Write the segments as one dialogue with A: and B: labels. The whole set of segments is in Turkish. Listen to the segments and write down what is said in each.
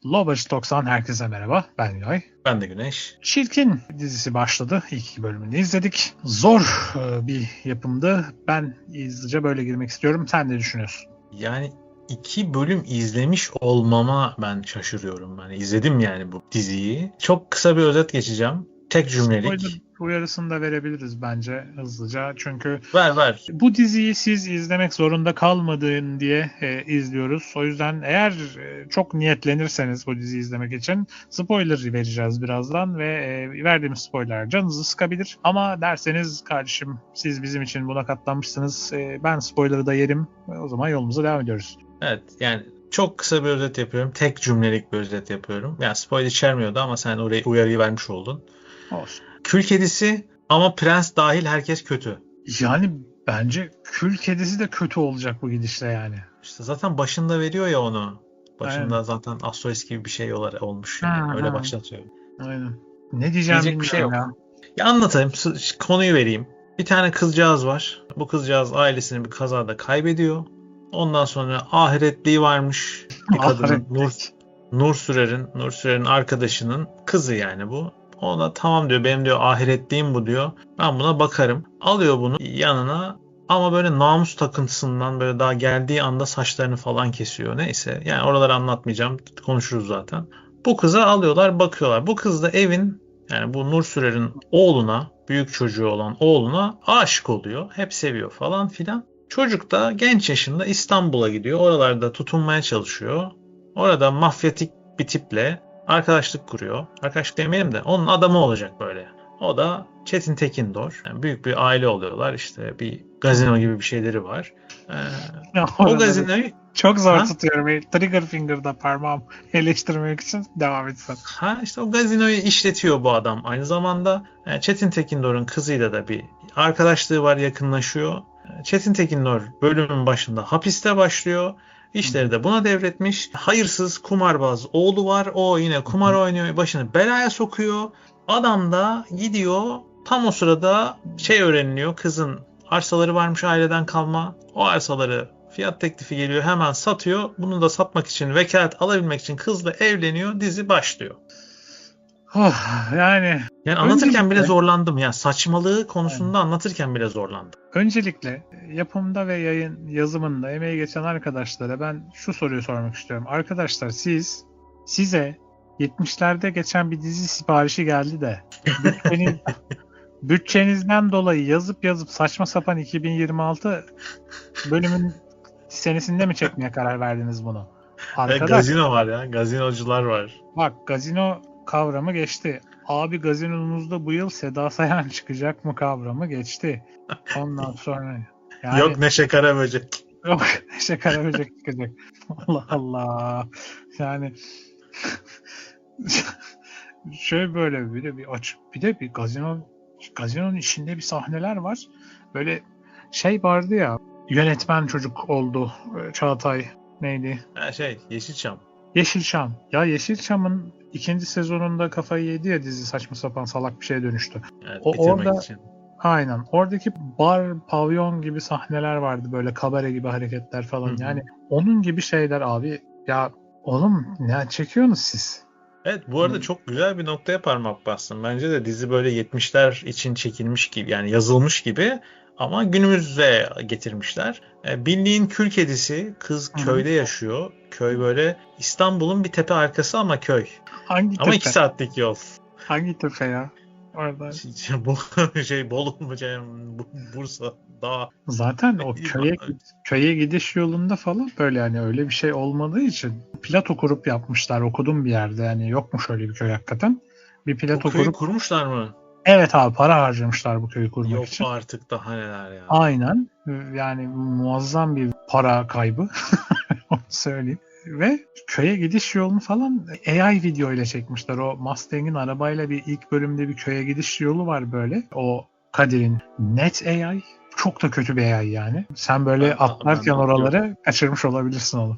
A: Lovers 90 herkese merhaba. Ben Yoy.
B: Ben de Güneş.
A: Çirkin dizisi başladı. İlk iki bölümünü izledik. Zor bir yapımdı. Ben hızlıca böyle girmek istiyorum. Sen ne düşünüyorsun?
B: Yani 2 bölüm izlemiş olmama ben şaşırıyorum. Ben izledim yani bu diziyi. Çok kısa bir özet geçeceğim. Tek
A: Spoiler
B: cümlelik.
A: uyarısını da verebiliriz bence hızlıca. Çünkü
B: Ver.
A: bu diziyi siz izlemek zorunda kalmadığın diye izliyoruz. O yüzden eğer çok niyetlenirseniz bu diziyi izlemek için spoiler vereceğiz birazdan ve verdiğimiz spoiler canınızı sıkabilir. Ama derseniz kardeşim siz bizim için buna katlanmışsınız. Ben spoiler'ı da yerim. O zaman yolumuza devam ediyoruz.
B: Evet yani çok kısa bir özet yapıyorum. Tek cümlelik bir özet yapıyorum. Yani spoiler içermiyordu ama sen oraya uyarıyı vermiş oldun.
A: Olsun.
B: Kül kedisi ama prens dahil herkes kötü.
A: Yani bence Kül Kedisi de kötü olacak bu gidişle yani.
B: İşte zaten başında veriyor ya onu.
A: Aynen.
B: Başında zaten Astoris gibi bir şey olmuş yani.
A: Hı
B: Öyle
A: hı.
B: başlatıyor.
A: Aynen. Ne diyeceğim
B: Diyecek bir şey
A: bilmiyorum ya.
B: yok. Ya anlatayım. Konuyu vereyim. Bir tane kızcağız var. Bu kızcağız ailesini bir kazada kaybediyor. Ondan sonra ahiretliği varmış. Bir kadının
A: Ahiretlik.
B: Nur Sürer'in arkadaşının kızı yani bu. O da tamam diyor, benim diyor ahiretliğim bu diyor. Ben buna bakarım. Alıyor bunu yanına ama böyle namus takıntısından böyle daha geldiği anda saçlarını falan kesiyor. Neyse yani oraları anlatmayacağım. Konuşuruz zaten. Bu kıza alıyorlar, bakıyorlar. Bu kız da yani bu Nur Sürer'in oğluna, büyük çocuğu olan oğluna aşık oluyor. Hep seviyor falan filan. Çocuk da genç yaşında İstanbul'a gidiyor. Oralarda tutunmaya çalışıyor. Orada mafyatik bir tiple arkadaşlık kuruyor. Arkadaşlık demeyelim de onun adamı olacak böyle. O da Çetin Tekindor. Yani büyük bir aile oluyorlar. İşte bir gazino gibi bir şeyleri var. Ee,
A: Ya
B: o
A: oraları
B: gazinoyu
A: çok zor
B: ha?
A: tutuyorum. Trigger finger'da parmağım eleştirmek için devam etsin.
B: İşte o gazinoyu işletiyor bu adam. Aynı zamanda Çetin Tekindor'un kızıyla da bir arkadaşlığı var, yakınlaşıyor. Çetin Tekindor bölümün başında hapiste başlıyor. İşleri de buna devretmiş. Hayırsız kumarbaz oğlu var. O yine kumar oynuyor. Başını belaya sokuyor. Adam da gidiyor. Tam o sırada öğreniliyor. Kızın arsaları varmış aileden kalma. O arsaları fiyat teklifi geliyor. Hemen satıyor. Bunu da satmak için, vekalet alabilmek için kızla evleniyor. Dizi başlıyor.
A: Yani
B: Yani anlatırken bile
A: öncelikle
B: zorlandım. Yani saçmalığı konusunda anlatırken bile zorlandım.
A: yapımda ve yayın yazımında emeği geçen arkadaşlara ben şu soruyu sormak istiyorum. Arkadaşlar size 70'lerde geçen bir dizi siparişi geldi de bütçeniz, bütçenizden dolayı yazıp saçma sapan 2026 bölümün senesinde mi çekmeye karar verdiniz bunu? Arkadaş
B: Gazino var ya. Gazinocular var.
A: bak gazino kavramı geçti. Abi gazinomuzda bu yıl Seda Sayan çıkacak mı kavramı geçti. Ondan sonra
B: Yok
A: yani
B: Neşe Karaböcek.
A: yok Neşe Karaböcek çıkacak. Allah Allah. Yani şöyle böyle bir de bir gazinonun içinde bir sahneler var. Böyle şey vardı ya, yönetmen çocuk oldu. Çağatay neydi?
B: Yeşilçam.
A: Yeşilçam. Ya Yeşilçam'ın ikinci sezonunda kafayı yedi ya, dizi saçma sapan salak bir şeye dönüştü.
B: Evet,
A: O
B: bitirmek
A: orada
B: için.
A: aynen oradaki bar, pavyon gibi sahneler vardı, böyle kabare gibi hareketler
B: Hı
A: falan.
B: hı.
A: Yani onun gibi şeyler abi. Ya oğlum ne çekiyorsunuz siz?
B: Evet, bu arada çok güzel bir noktaya parmak bastın. Bence de dizi böyle 70'ler için çekilmiş gibi, yani yazılmış gibi ama günümüze getirmişler. Bildiğin kül kedisi, kız
A: Hı hı.
B: köyde yaşıyor. Köy böyle İstanbul'un bir tepe arkası ama köy.
A: Hangi
B: Ama 2
A: tepe?
B: saatlik yol.
A: Hangi tepe ya? Orada.
B: Bolu mu Bursa dağ.
A: Zaten o köye gidiş yolunda falan böyle, yani öyle bir şey olmadığı için plato kurup yapmışlar. Okudum bir yerde, yani yokmuş öyle bir köy hakikaten. Bir
B: O
A: plato
B: köyü
A: kurup
B: kurmuşlar mı?
A: evet abi para harcamışlar bu köyü kurmak
B: Yok
A: için.
B: artık, daha neler ya.
A: Aynen. Yani muazzam bir para kaybı. Onu söyleyeyim. Ve köye gidiş yolunu falan AI video ile çekmişler. O Mustang'in arabayla bir ilk bölümde bir köye gidiş yolu var böyle. O Kadir'in net AI. Çok da kötü bir AI yani. Sen böyle atlarken
B: Yok.
A: oraları kaçırmış olabilirsin onu.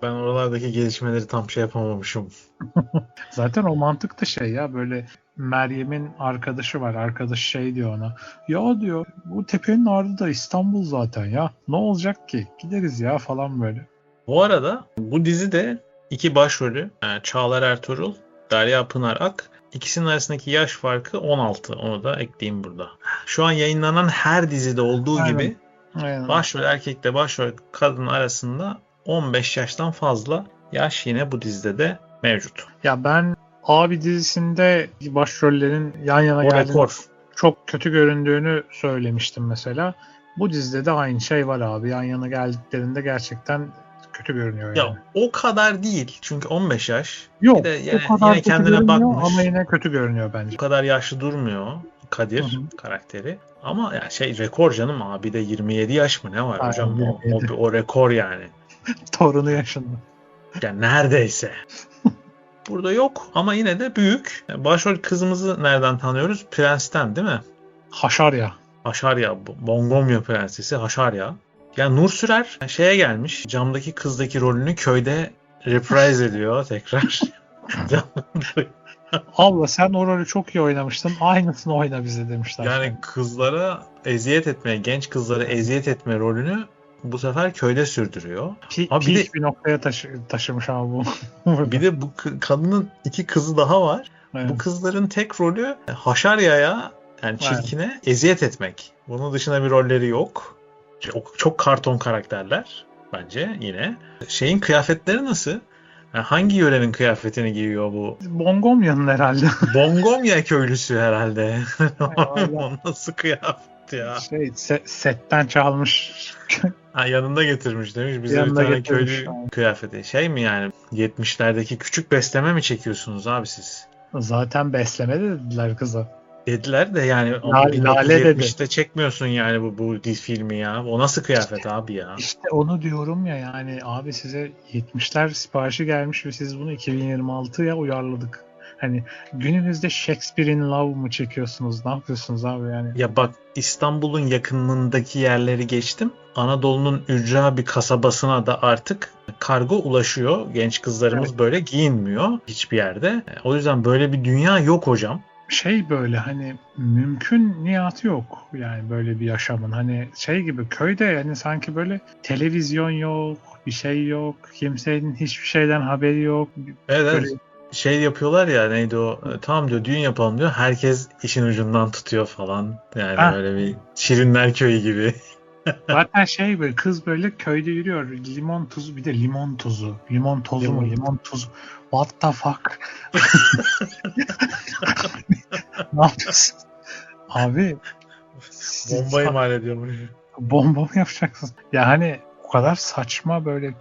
B: Ben oralardaki gelişmeleri tam yapamamışım.
A: Zaten o mantık da şey ya, böyle Meryem'in arkadaşı var. Arkadaş şey diyor ona. Ya diyor, bu tepenin ardı da İstanbul zaten ya. Ne olacak ki? Gideriz ya falan böyle.
B: Bu arada bu dizide iki başrolü Çağlar Ertuğrul, Derya Pınar Ak. İkisinin arasındaki yaş farkı 16. Onu da ekleyeyim burada. Şu an yayınlanan her dizide olduğu
A: Aynen.
B: gibi
A: Aynen.
B: başrol erkekle başrol kadın arasında 15 yaştan fazla yaş yine bu dizide de mevcut.
A: Ya ben Abi dizisinde başrollerin yan yana
B: O
A: geldiğinde
B: rekor.
A: çok kötü göründüğünü söylemiştim mesela. Bu dizide de aynı şey var abi. Yan yana geldiklerinde gerçekten kötü görünüyor yani.
B: Ya o kadar değil. Çünkü 15 yaş.
A: Yok,
B: Bir de
A: o kadar
B: yine
A: kötü
B: kendine
A: görünüyor
B: bakmış.
A: ama yine kötü görünüyor bence.
B: Bu kadar yaşlı durmuyor Kadir
A: Hı hı.
B: karakteri. Ama ya rekor canım, abi de 27 yaş mı ne var
A: Aynen,
B: hocam?
A: 27.
B: O rekor yani.
A: Torunu yaşında.
B: Yani neredeyse. Burada yok ama yine de büyük. Başrol kızımızı nereden tanıyoruz? Prens'ten değil mi?
A: Haşarya.
B: Haşarya, Mongomya prensesi Haşarya. Yani Nur Sürer şeye gelmiş. Camdaki kızdaki rolünü köyde reprise ediyor tekrar.
A: Abla sen o rolü çok iyi oynamıştın. Aynısını oyna bize demişler.
B: Yani kızlara eziyet etme, genç kızlara eziyet etme rolünü bu sefer köyde sürdürüyor. Abi
A: Peak bir noktaya taşımış abi bu.
B: bir de bu kadının iki kızı daha var.
A: Evet.
B: Bu kızların tek rolü Haşarya'ya, yani çirkine eziyet etmek. Bunun dışında bir rolleri yok. Çok karton karakterler bence yine. Şeyin kıyafetleri nasıl? Yani hangi yörenin kıyafetini giyiyor bu?
A: Bongomya'nın herhalde.
B: Bongomya köylüsü herhalde.
A: Vallahi.
B: O nasıl kıyafet ya?
A: Setten çalmış.
B: Yanında getirmiş demiş. Bize
A: Yanında
B: bir tane
A: getirmiş,
B: köylü
A: aynen.
B: kıyafeti. Şey mi yani? 70'lerdeki küçük besleme mi çekiyorsunuz abi siz?
A: Zaten besleme dediler kıza.
B: Dediler de yani
A: Lale dedi.
B: 1970'te çekmiyorsun yani bu filmi ya. O nasıl kıyafet abi ya?
A: İşte onu diyorum ya, yani abi size 70'ler siparişi gelmiş ve siz bunu 2026'ya uyarladık. Hani günümüzde Shakespeare in Love mı çekiyorsunuz? Ne yapıyorsunuz abi yani?
B: Ya bak, İstanbul'un yakınındaki yerleri geçtim. Anadolu'nun ücra bir kasabasına da artık kargo ulaşıyor. Genç kızlarımız
A: Evet.
B: böyle giyinmiyor hiçbir yerde. O yüzden böyle bir dünya yok hocam.
A: Böyle hani mümkün niyatı yok yani böyle bir yaşamın. Hani gibi köyde yani sanki böyle televizyon yok, bir şey yok, kimsenin hiçbir şeyden haberi yok.
B: Evet,
A: Böyle
B: şey yapıyorlar ya, neydi o? Tamam diyor, düğün yapalım diyor. Herkes işin ucundan tutuyor falan. Yani
A: ha,
B: böyle bir Şirinler Köyü gibi.
A: zaten böyle kız böyle köyde yürüyor. Limon tuzu, bir de limon tuzu. Limon tozu mu?
B: Limon.
A: Limon tuzu. What the fuck? Ne yapıyorsun? Abi
B: Bomba imal ediyormuş.
A: bomba mı yapacaksın? Ya hani o kadar saçma böyle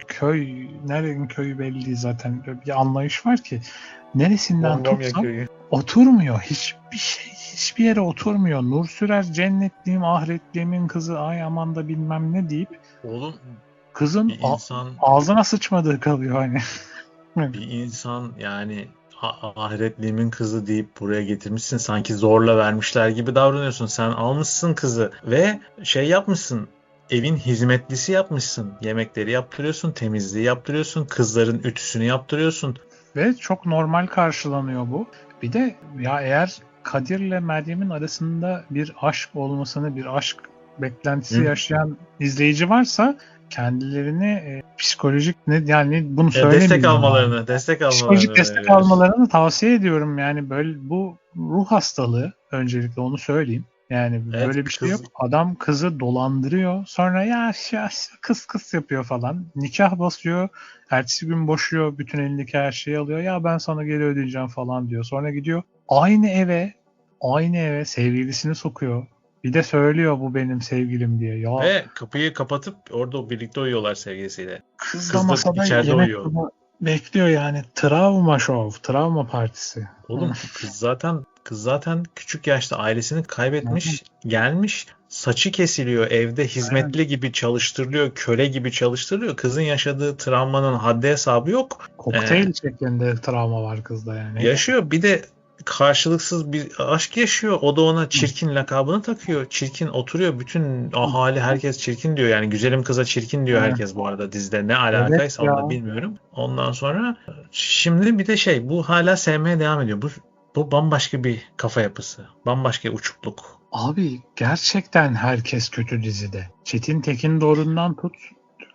A: nerenin köyü belli değil zaten. Böyle bir anlayış var ki neresinden
B: Mongomya
A: tutsam
B: Köyü.
A: oturmuyor. Hiçbir yere oturmuyor. Nur Sürer cennetliyim, ahiretliğimin kızı, ay aman da bilmem ne deyip
B: Oğlum
A: kızın
B: bir insan
A: ağzına sıçmadığı kalıyor hani.
B: bir insan yani ahiretliğimin kızı deyip buraya getirmişsin. Sanki zorla vermişler gibi davranıyorsun. Sen almışsın kızı ve şey yapmışsın. Evin hizmetlisi yapmışsın. Yemekleri yaptırıyorsun, temizliği yaptırıyorsun, kızların ütüsünü yaptırıyorsun.
A: Ve çok normal karşılanıyor bu. Bir de ya eğer Kadir'le Meryem'in arasında bir aşk olmasını, bir aşk beklentisi yaşayan izleyici varsa kendilerini psikolojik yani bunu söylemeyeyim.
B: Destek
A: Psikolojik destek
B: almalarını
A: almalarını tavsiye ediyorum. Yani böyle bu ruh hastalığı, öncelikle onu söyleyeyim. Yani
B: Evet,
A: böyle bir şey yok. Adam kızı dolandırıyor. Sonra ya kıs yapıyor falan. Nikah basıyor. Ertesi gün boşuyor. Bütün elindeki her şeyi alıyor. Ya ben sana geri ödeyeceğim falan diyor. Sonra gidiyor aynı eve sevgilisini sokuyor. Bir de söylüyor bu benim sevgilim diye. Ya
B: Ve kapıyı kapatıp orada birlikte uyuyorlar sevgilisiyle.
A: kız da
B: Kız da
A: masada
B: içeride
A: yemek
B: uyuyor.
A: bekliyor yani. Travma show, travma partisi.
B: Oğlum kız zaten küçük yaşta ailesini kaybetmiş, gelmiş, saçı kesiliyor, evde hizmetli gibi çalıştırılıyor, köle gibi çalıştırılıyor. Kızın yaşadığı travmanın haddi hesabı yok.
A: Kokteyl şeklinde travma var kızda yani.
B: Yaşıyor, bir de karşılıksız bir aşk yaşıyor. O da ona çirkin lakabını takıyor. Çirkin oturuyor. Bütün ahali, herkes çirkin diyor. Yani güzelim kıza çirkin diyor herkes bu arada dizide. Ne alakaysa onu da bilmiyorum. Ondan sonra şimdi bir de bu hala sevmeye devam ediyor. Bu bambaşka bir kafa yapısı. Bambaşka bir uçukluk.
A: Abi gerçekten herkes kötü dizide. Çetin Tekin doğrundan tut.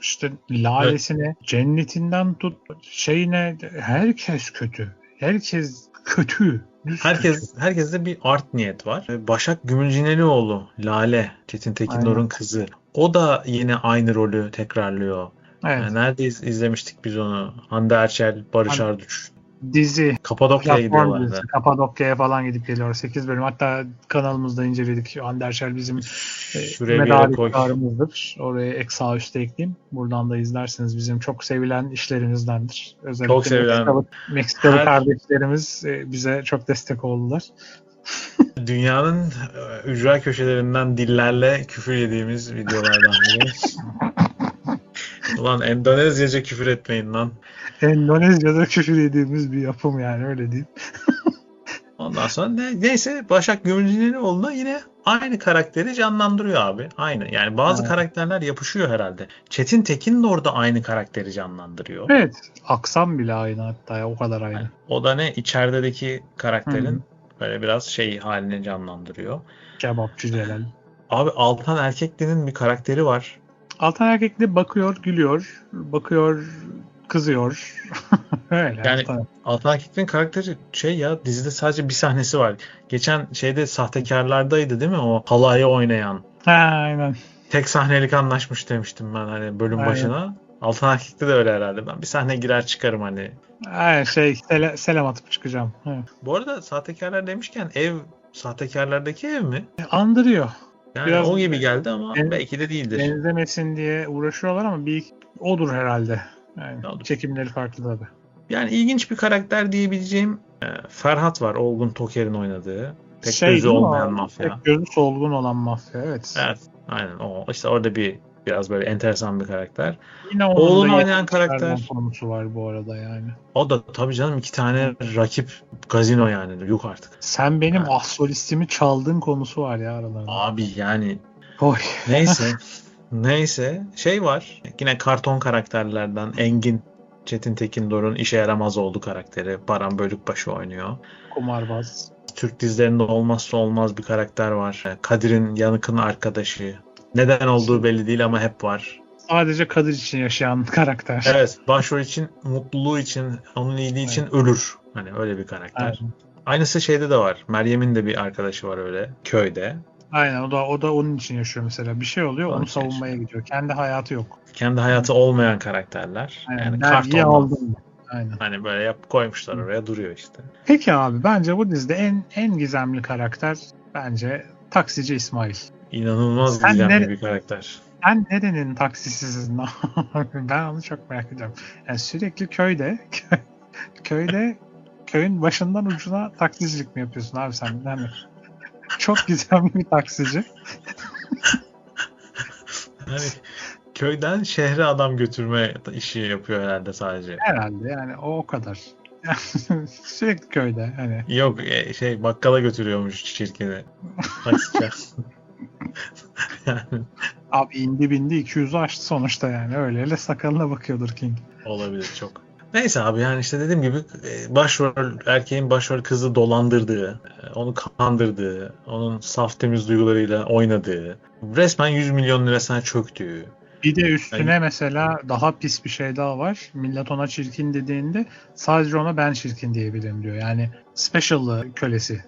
A: işte lalesine, cennetinden tut şeyine, herkes kötü. Herkes kötü. Düz kötü.
B: Herkeste bir art niyet var. Başak Gümülcinelioğlu, Lale, Çetin
A: Aynen.
B: Tekindor'un kızı. O da yine aynı rolü tekrarlıyor.
A: Evet.
B: Yani nerede izlemiştik biz onu? Hande Erçel, Barış
A: Hani
B: Arduç.
A: dizi,
B: Kapadokya'ya
A: platform dizisi.
B: gidiyorlardı.
A: Kapadokya'ya falan gidip geliyor. 8 bölüm. Hatta kanalımızda inceledik. Hande Erçel bizim
B: Şuraya bir yere koy.
A: medariktarımızdır. Oraya ek sağ üstte ekleyeyim. Buradan da izlersiniz. Bizim çok sevilen işlerimizdendir.
B: Çok
A: Özellikle
B: sevilen
A: Meksikalı
B: her
A: kardeşlerimiz bize çok destek oldular.
B: dünyanın ücra köşelerinden dillerle küfür yediğimiz videolardan biri. Ulan Endonezyaca küfür etmeyin lan.
A: Endonezya'da küfür yediğimiz bir yapım yani, öyle diyeyim.
B: Ondan sonra neyse Başak Gümülcinelioğlu'na yine aynı karakteri canlandırıyor abi. Aynı. Yani bazı
A: Evet.
B: karakterler yapışıyor herhalde. Çetin Tekin de orada aynı karakteri canlandırıyor.
A: Evet. Aksam bile aynı, hatta ya, o kadar
B: Yani
A: aynı.
B: o da ne? İçerideki karakterin
A: Hı.
B: böyle biraz şey halini canlandırıyor.
A: Kebapçı Celal.
B: Abi Altan Erkekli'nin bir karakteri var.
A: Altan Erkekli bakıyor, gülüyor. Bakıyor, kızıyor. Öyle
B: Yani
A: Altan.
B: Altan Erkekli'nin karakteri şey ya, dizide sadece bir sahnesi var. Geçen şeyde Sahtekarlardaydı değil mi? O halayı oynayan.
A: Ha, aynen.
B: Tek sahnelik anlaşmış demiştim ben hani bölüm
A: Aynen.
B: başına. Altan Erkek'te de öyle herhalde. Ben bir sahne girer çıkarım hani.
A: Aynen selam atıp çıkacağım. Evet.
B: Bu arada sahtekarlar demişken sahtekarlardaki ev mi?
A: Andırıyor.
B: Yani
A: Biraz
B: o gibi geldi ama
A: ben-
B: belki de değildir.
A: benzemesin diye uğraşıyorlar ama odur herhalde. Yani
B: Odur.
A: çekimleri farklı tabii.
B: Yani ilginç bir karakter diyebileceğim Ferhat var. Olgun Toker'in oynadığı. Tek
A: Şey
B: gözü
A: değil mi
B: olmayan
A: o?
B: mafya.
A: Tek gözü solgun olan mafya. Evet.
B: Evet. Aynen o. İşte orada biraz böyle enteresan bir karakter.
A: Yine onun da
B: Oğlunu oynayan
A: 70'lerden
B: karakter.
A: konusu var bu arada yani.
B: O da tabii canım 2 tane rakip gazino yani. Yok artık.
A: Sen benim
B: Yani,
A: solistimi çaldın konusu var ya aralarında.
B: abi yani
A: Oy.
B: neyse. Neyse. Şey var. Yine karton karakterlerden Engin Çetin Tekindor'un işe yaramaz olduğu karakteri. Baran Bölükbaşı oynuyor.
A: Kumarbaz.
B: Türk dizilerinde olmazsa olmaz bir karakter var. Kadir'in yanıkın arkadaşı. Neden olduğu belli değil ama hep var.
A: Sadece Kadir için yaşayan karakter.
B: Evet. Başrol için, mutluluğu için, onun iyiliği için ölür. Hani öyle bir karakter.
A: Aynen.
B: Aynısı şeyde de var. Meryem'in de bir arkadaşı var öyle. Köyde.
A: Aynen, o da onun için yaşıyor mesela. Bir şey oluyor,
B: Onun
A: onu
B: için
A: savunmaya
B: yaşıyor.
A: gidiyor. Kendi hayatı yok.
B: Kendi hayatı olmayan karakterler.
A: Aynen,
B: Yani
A: dergiyi
B: kartondan.
A: aldım. Aynen.
B: Hani böyle koymuşlar oraya duruyor işte.
A: Peki abi, bence bu dizide en gizemli karakter bence taksici İsmail.
B: İnanılmaz
A: Sen
B: gizemli bir karakter.
A: Sen nerenin taksisisin? Ben onu çok merak ediyorum. Yani sürekli köyün başından ucuna taksicilik mi yapıyorsun abi sen? Yani çok gizemli bir taksici.
B: Hani köyden şehre adam götürme işi yapıyor herhalde sadece.
A: Herhalde yani o kadar. Sürekli köyde hani.
B: Yok bakkala götürüyormuş çirkini. Taksici. Yani
A: Abi indi bindi 200'ü aştı sonuçta yani. Öyle sakalına bakıyordur King.
B: olabilir çok. Neyse abi yani işte dediğim gibi erkeğin başrol kızı dolandırdığı, onu kandırdığı, onun saf temiz duygularıyla oynadığı, resmen 100 milyon lirasına çöktüğü.
A: Bir de üstüne
B: Yani,
A: mesela daha pis bir şey daha var. Millet ona çirkin dediğinde sadece ona ben çirkin diyebilirim diyor. Yani special kölesi.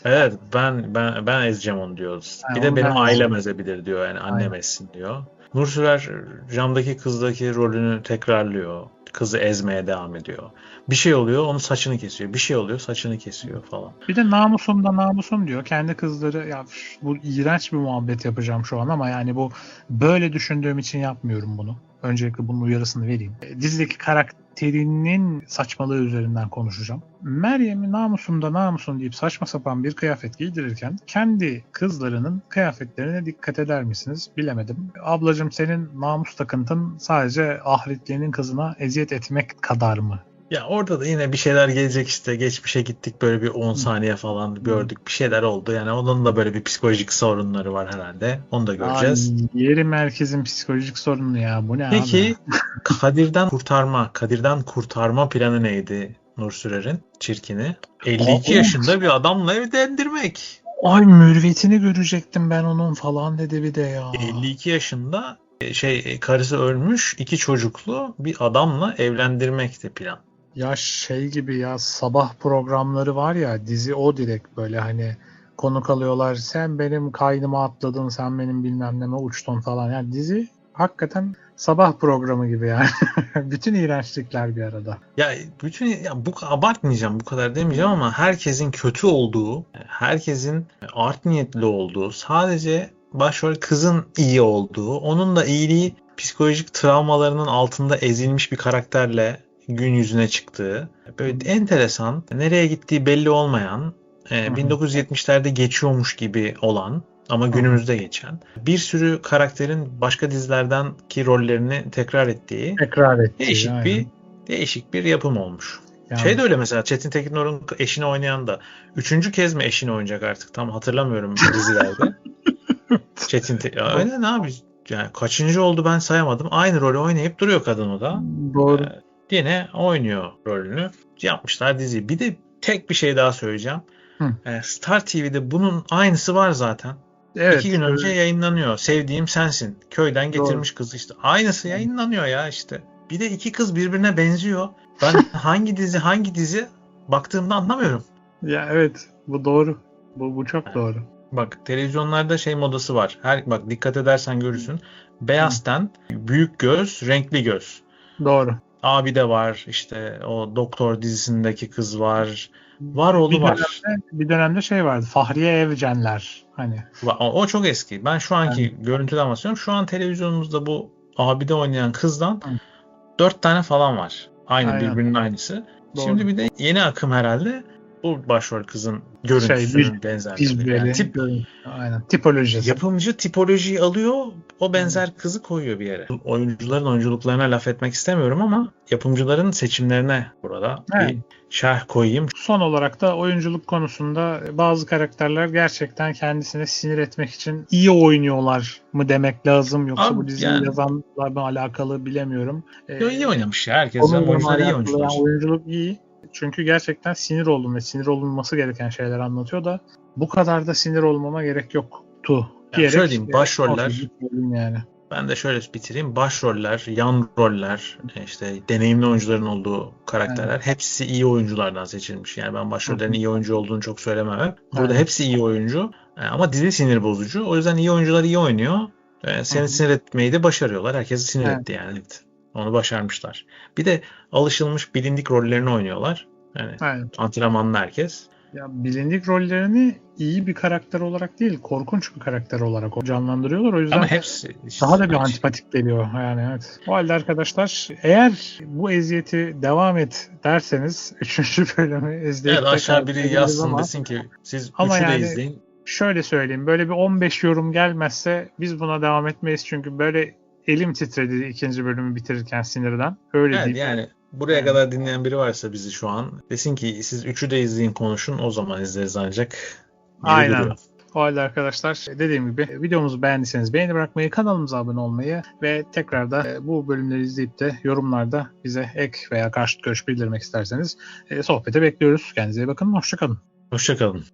B: evet ben ezeceğim onu diyoruz.
A: Yani
B: Bir de
A: onu ben
B: benim ailem
A: ezeceğim.
B: ezebilir diyor yani annem
A: Aynen.
B: ezsin diyor. Nur Sürer camdaki kızdaki rolünü tekrarlıyor. Kızı ezmeye devam ediyor. Bir şey oluyor onun saçını kesiyor. Bir şey oluyor saçını kesiyor falan.
A: Bir de namusum da namusum diyor. Kendi kızları ya bu iğrenç bir muhabbet yapacağım şu an ama yani bu böyle düşündüğüm için yapmıyorum bunu. Öncelikle bunun uyarısını vereyim. Dizideki karakterinin saçmalığı üzerinden konuşacağım. Meryem'i namusum da namusum deyip saçma sapan bir kıyafet giydirirken kendi kızlarının kıyafetlerine dikkat eder misiniz? Bilemedim. Ablacığım, senin namus takıntın sadece ahiretliğinin kızına eziyet etmek kadar mı?
B: Ya orada da yine bir şeyler gelecek işte. Geçmişe gittik böyle bir 10 saniye falan gördük. Bir şeyler oldu. Yani onun da böyle bir psikolojik sorunları var herhalde. Onu da göreceğiz.
A: Ay, yeri merkezin psikolojik sorunu ya. Bu ne
B: Peki
A: abi?
B: Kadir'den kurtarma planı neydi Nur Sürer'in çirkini?
A: Aa,
B: 52 yaşında bir adamla evlendirmek.
A: ay mürvetini görecektim ben onun falan dedi bir de ya.
B: 52 yaşında karısı ölmüş, 2 çocuklu bir adamla evlendirmekti plan.
A: Ya şey gibi ya, sabah programları var ya, dizi o direkt böyle hani konuk alıyorlar. Sen benim kaynıma atladın, sen benim bilmem neme uçtun falan. Yani dizi hakikaten sabah programı gibi yani. Bütün iğrençlikler bir arada.
B: Ya abartmayacağım, bu kadar demeyeceğim ama herkesin kötü olduğu, herkesin art niyetli olduğu, sadece başrol kızın iyi olduğu, onun da iyiliği psikolojik travmalarının altında ezilmiş bir karakterle gün yüzüne çıktığı, böyle enteresan, nereye gittiği belli olmayan, 1970'lerde geçiyormuş gibi olan ama günümüzde geçen bir sürü karakterin başka dizilerdenki rollerini tekrar ettiği değişik bir yapım olmuş. Yani, şey de öyle mesela, Çetin Tekindor'un eşini oynayan da 3. kez mi eşini oynayacak artık, tam hatırlamıyorum dizilerde. Öyle ne abi, yani kaçıncı oldu ben sayamadım. Aynı rolü oynayıp duruyor kadın o da.
A: Doğru.
B: Yine oynuyor rolünü. Yapmışlar diziyi. Bir de tek bir şey daha söyleyeceğim. Star TV'de bunun aynısı var zaten. Evet, 2 gün önce yayınlanıyor. Sevdiğim Sensin. Köyden getirmiş kız işte. Aynısı yayınlanıyor ya işte. Bir de 2 kız birbirine benziyor. Ben hangi dizi baktığımda anlamıyorum.
A: Ya evet, bu doğru. Bu çok doğru.
B: Bak, televizyonlarda modası var. Bak dikkat edersen görürsün. Beyaz ten, büyük göz, renkli göz.
A: Doğru.
B: Abi de var, işte o Doktor dizisindeki kız var. Var oğlu var.
A: Bir dönemde vardı. Fahriye Evcenler hani.
B: O çok eski. Ben şu anki görüntüden bahsediyorum. Şu an televizyonumuzda bu abide oynayan kızdan 4 tane falan var. Birbirinin aynısı. Doğru. Şimdi bir de yeni akım herhalde bu başrol kızın görüntüsünün benzerleri.
A: Aynen. Tipolojisi.
B: Yapımcı tipolojiyi alıyor, o benzer kızı koyuyor bir yere. Oyuncuların oyunculuklarına laf etmek istemiyorum ama yapımcıların seçimlerine burada bir şerh koyayım.
A: Son olarak da oyunculuk konusunda bazı karakterler gerçekten kendisine sinir etmek için iyi oynuyorlar mı demek lazım, yoksa bu diziyi yazanlarla alakalı bilemiyorum.
B: İyi oynamış ya. Herkes oyuncular iyi oyuncular.
A: Oyunculuk iyi. Çünkü gerçekten sinir oldum ve sinir olunması gereken şeyler anlatıyor da bu kadar da sinir olmama gerek yoktu diyerek.
B: Şöyle diyeyim, başroller yani. Ben de şöyle bitireyim. Başroller, yan roller, işte deneyimli oyuncuların olduğu karakterler hepsi iyi oyunculardan seçilmiş. Yani ben başrollerin iyi oyuncu olduğunu çok söylemem. Burada hepsi iyi oyuncu ama dizi sinir bozucu. O yüzden iyi oyuncular iyi oynuyor. Seni sinir etmeyi de başarıyorlar. Herkesi sinir etti yani. Evet. Onu başarmışlar. Bir de alışılmış bilindik rollerini oynuyorlar. Yani antrenmanlı herkes.
A: Ya bilindik rollerini iyi bir karakter olarak değil, korkunç bir karakter olarak canlandırıyorlar. O yüzden
B: ama hepsi
A: daha da bir antipatik geliyor. Yani evet. O halde arkadaşlar, eğer bu eziyeti devam et derseniz 3. bölümü izleyip
B: aşağı biri yazsın desin ki siz 3'ü de izleyin.
A: Şöyle söyleyeyim, böyle bir 15 yorum gelmezse biz buna devam etmeyiz, çünkü böyle elim titredi 2. bölümü bitirirken sinirden. Öyle değil.
B: Yani buraya kadar dinleyen biri varsa bizi şu an, desin ki siz 3'ü de izleyin, konuşun, o zaman izleriz ancak.
A: Aynen. Duruyor. O halde arkadaşlar, dediğim gibi videomuzu beğendiyseniz beğeni bırakmayı, kanalımıza abone olmayı ve tekrar da bu bölümleri izleyip de yorumlarda bize ek veya karşıt görüş bildirmek isterseniz sohbete bekliyoruz. Kendinize iyi bakın. Hoşça kalın.
B: Hoşça kalın.